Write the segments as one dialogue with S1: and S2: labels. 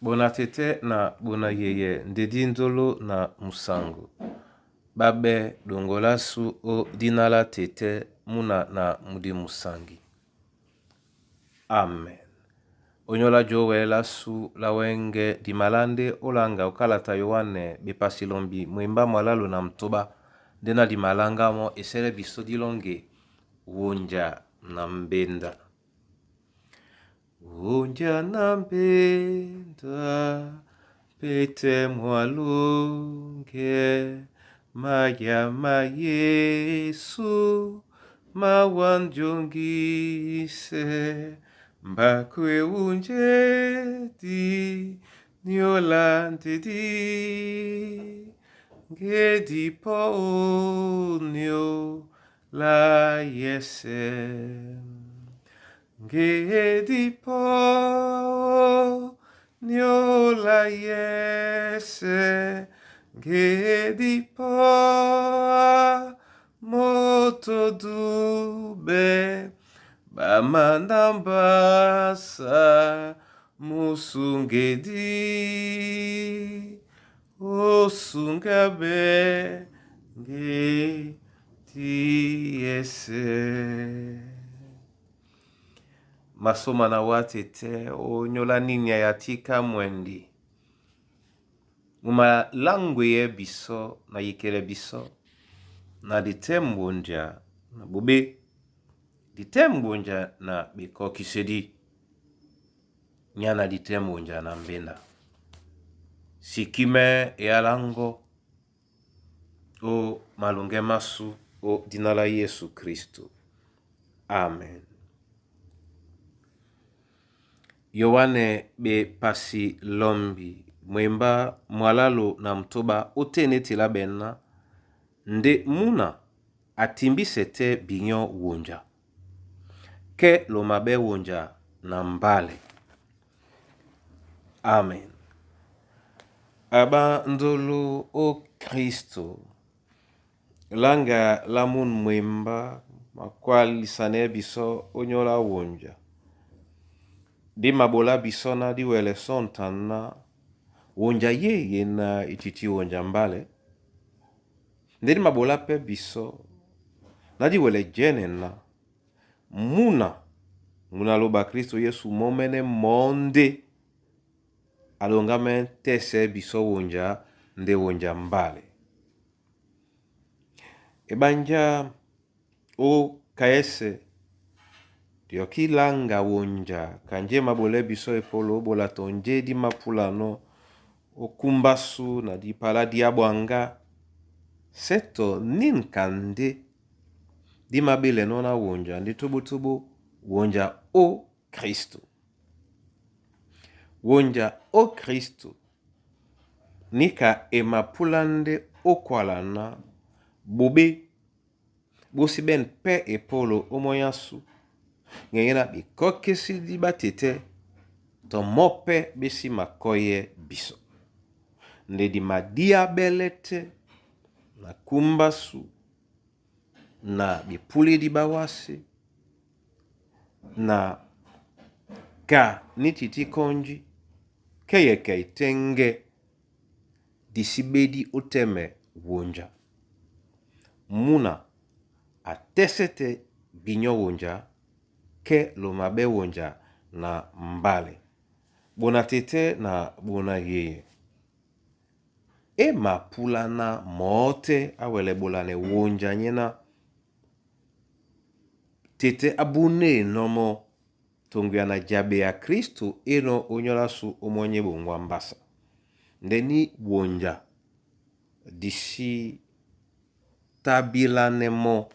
S1: Bona tete na bona yeye ndedi nzolo na musango. Babe dongola su o dinala tete muna na mudi musangi. Amen. Onyola jowe la su la wenge di malande olanga ukalata yowane bepasilombi mwemba mwalalo na mtoba dena di malanga mo esele biso dilonge wonja na mbenda. Wonja na mbenda pete mwalunge maya ma Yesu mawanjongise mbakwe unjedi niolantedi ngedi ponio la yesem ngedi ponio la yese ngedi moto dube bamanambasa musungedi osungabe ngedi yese. Masoma na watete onyola ninya yatika mwendi. Muma langwe ye biso na yikele biso na ditembonja na bube ditembonja na biko kisedi nyana ditembonja na mbenda sikime yalango o malunge masu o dinala Yesu Kristo. Amen. Yowane be pasi lombi mwemba mwalalo na mtoba otene tila benna nde muna atimbisete binyo wonja ke lomabe wonja na mbale. Amen. Aba ndolo o Kristo langa lamun mwemba makwali sane biso onyola wonja di mabola bisona di wele sontana wonja ye na ititi wonja mbale ndedi mabola pe biso na di wele jene na muna loba Kristo Yesu momene monde alongame tese biso wonja nde wonja mbale. Ebanja o kaese dio kilanga wonja kanje mabole biso epolo bola tonje di mapulano okumbasu na di pala diabwanga seto nin kande di mabele nona wonja ndi tubu wonja o Kristo. Wonja o Kristo nika emapulande okwalana bobe bosi ben pe epolo omoyasu ngena bikokesi di batete to mope besi makoye biso nde di madia belete na kumbasu na bipuli di bawasi na ka nititi konji keye keitenge disibedi oteme wonja muna atesete binyo wonja ke lomabe wonja na mbale bona tete na bona yeye ema pulana mote awele bolane wonja nyena tete abune nomo tongwiana jabe ya Kristo eno onyola su omonye bongwa mbasa ndeni wonja disi tabilane mo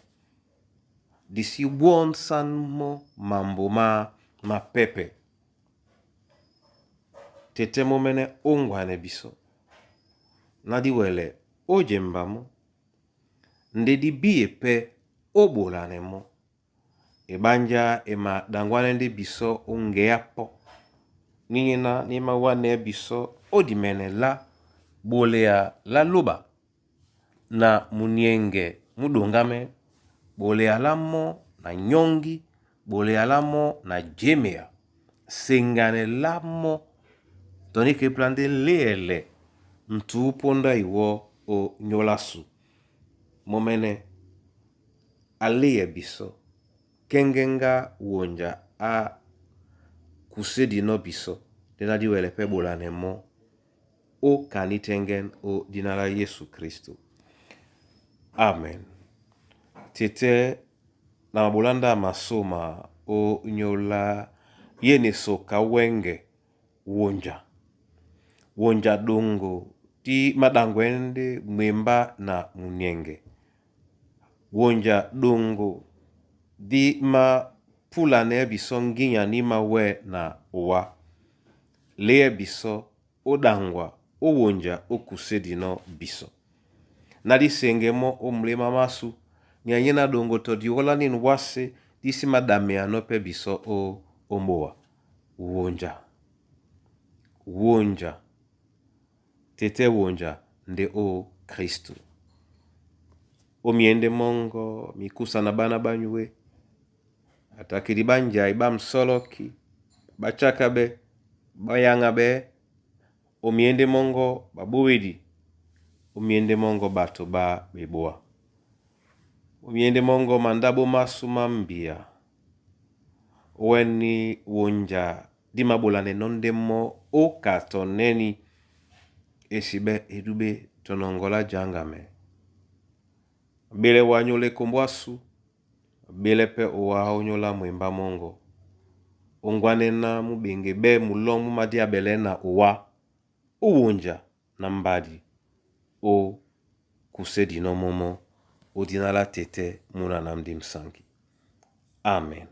S1: disi wonsan mo mambo ma pepe tete momene ongwane biso nadi wele ojemba mo ndedi biye pe obolane mo ebanja ema dangwane ndi biso ongeapo nina nima wane biso odimene la bolea la luba na munienge mudongame bolea lamo na nyongi bolea lamo na jemea sengane lamo Toni ke plande leele mtu ponda iwo o nyolasu. Momene alie biso kengenga wonja a kusedi no biso dena di wele pe bolanemo o kanitengen o dinala Yesu Kristo. Amen. Tete na mabulanda masoma o nyola yene soka wenge wonja dongo di madangwende mwemba na munyenge. Wonja dongo di ma pula ne biso nginya ni mawe na uwa. Lee biso o dangwa o wonja o kusedi no biso. Nadi sengemo o mlema masu nyanyena dongo to di wala nin wase disi madame anope biso o omboa. Wonja. Tete wonja nde o Kristu. O miende mongo mikusa na bana banywe. Atakiri banja ibam soloki. Bachaka be. Bayanga be. O miende mongo babuwedi. O miende mongo bato ba beboa. O miende mongo mandabo masu mambia. Weni wonja di mabulane nondemo o katoneni esibe edube tonongola jangame. Bele wanyole kombwasu. Bele pe owa onyola mwemba mongo. Ongwanena mubenge be mulongu madia belena owa. Uwonja na mbadi. O kusedi no momo. O dinala tete muna namdi msangi. Amen.